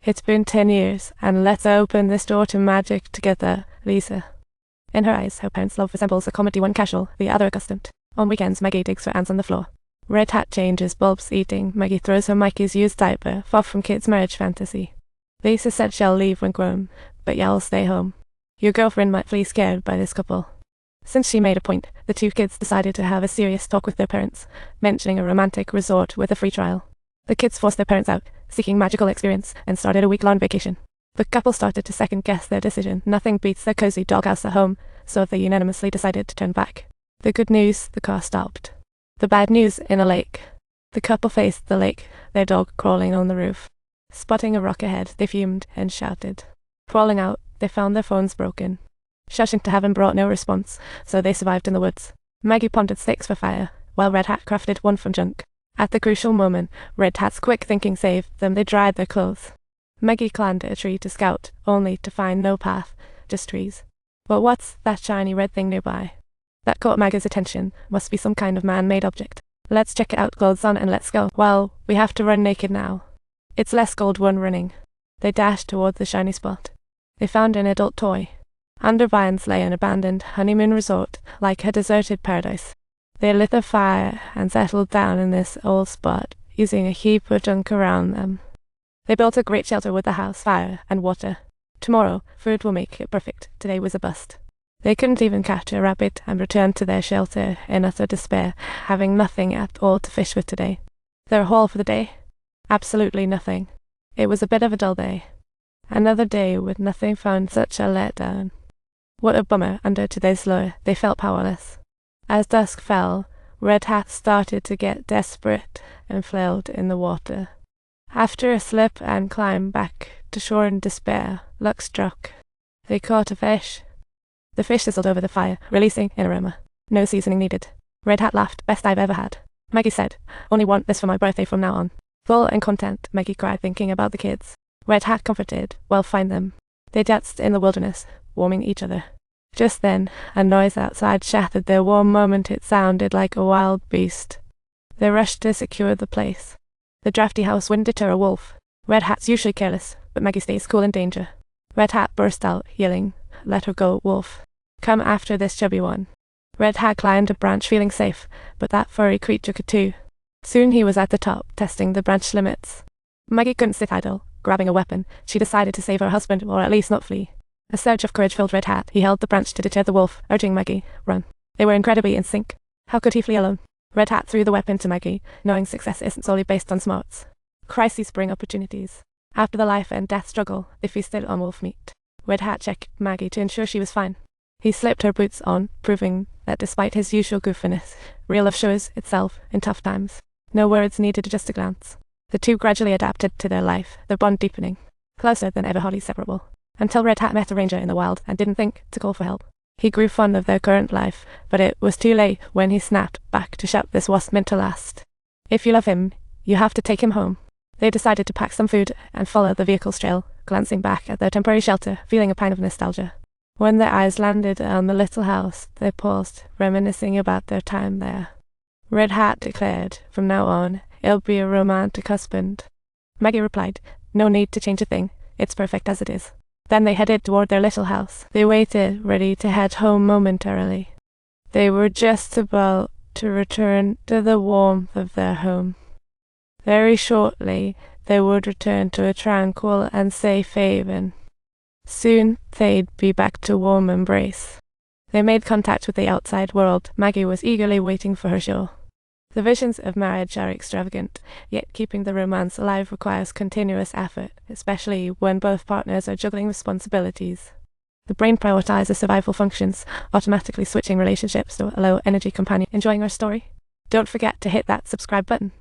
It's been 10 years, and let's open this door to magic together, Lisa. In her eyes, her parents' love resembles a comedy, one casual, the other accustomed. On weekends, Maggie digs for ants on the floor. Red Hat changes bulbs eating. Maggie throws her Mikey's used diaper, far from kids' marriage fantasy. Lisa said she'll leave when grown, but y'all stay home. Your girlfriend might flee scared by this couple. Since she made a point, the two kids decided to have a serious talk with their parents, mentioning a romantic resort with a free trial. The kids forced their parents out, seeking magical experience, and started a week-long vacation. The couple started to second-guess their decision. Nothing beats their cozy doghouse at home, so they unanimously decided to turn back. The good news, the car stopped. The bad news, in a lake. The couple faced the lake, their dog crawling on the roof. Spotting a rock ahead, they fumed and shouted. Crawling out, they found their phones broken. Shouting to heaven brought no response, so they survived in the woods. Maggie pondered sticks for fire, while Red Hat crafted one from junk. At the crucial moment, Red Hat's quick thinking saved them. They dried their clothes. Maggie climbed a tree to scout, only to find no path, just trees. But what's that shiny red thing nearby? That caught Maggie's attention. Must be some kind of man-made object. Let's check it out, clothes on, and let's go. Well, we have to run naked now. It's less gold one running. They dashed toward the shiny spot. They found an adult toy. Under vines lay an abandoned honeymoon resort, like a deserted paradise. They lit a fire and settled down in this old spot, using a heap of junk around them. They built a great shelter with a house, fire, and water. Tomorrow, food will make it perfect. Today was a bust. They couldn't even catch a rabbit and returned to their shelter in utter despair, having nothing at all to fish with today. Their haul for the day? Absolutely nothing. It was a bit of a dull day. Another day with nothing found, such a letdown. What a bummer. Under today's lure, they felt powerless. As dusk fell, Red Hat started to get desperate and flailed in the water. After a slip and climb back to shore in despair, luck struck. They caught a fish. The fish sizzled over the fire, releasing an aroma. No seasoning needed. Red Hat laughed. Best I've ever had. Maggie said, only want this for my birthday from now on. Full and content, Maggie cried, thinking about the kids. Red Hat comforted, well, find them. They danced in the wilderness, warming each other. Just then, a noise outside shattered their warm moment. It sounded like a wild beast. They rushed to secure the place. The drafty house wouldn't deter a wolf. Red Hat's usually careless, but Maggie stays cool in danger. Red Hat burst out, yelling, "Let her go, wolf. Come after this chubby one." Red Hat climbed a branch, feeling safe, but that furry creature could too. Soon he was at the top, testing the branch limits. Maggie couldn't sit idle. Grabbing a weapon, she decided to save her husband, or at least not flee. A surge of courage filled Red Hat. He held the branch to deter the wolf, urging Maggie, run. They were incredibly in sync. How could he flee alone? Red Hat threw the weapon to Maggie, knowing success isn't solely based on smarts. Crises bring opportunities. After the life and death struggle, they feasted on wolf meat. Red Hat checked Maggie to ensure she was fine. He slipped her boots on, proving that despite his usual goofiness, real love shows itself in tough times. No words needed, just a glance. The two gradually adapted to their life, their bond deepening, closer than ever, hardly separable. Until Red Hat met a ranger in the wild and didn't think to call for help. He grew fond of their current life, but it was too late when he snapped back to shout this wasn't meant to last. If you love him, you have to take him home. They decided to pack some food and follow the vehicle's trail, glancing back at their temporary shelter, feeling a pang of nostalgia. When their eyes landed on the little house, they paused, reminiscing about their time there. Red Hat declared, from now on, it'll be a romantic husband. Maggie replied, no need to change a thing. It's perfect as it is. Then they headed toward their little house. They waited, ready to head home momentarily. They were just about to return to the warmth of their home. Very shortly, they would return to a tranquil and safe haven. Soon, they'd be back to warm embrace. They made contact with the outside world. Maggie was eagerly waiting for her show. The visions of marriage are extravagant, yet keeping the romance alive requires continuous effort, especially when both partners are juggling responsibilities. The brain prioritizes survival functions, automatically switching relationships to a low-energy companion. Enjoying our story? Don't forget to hit that subscribe button.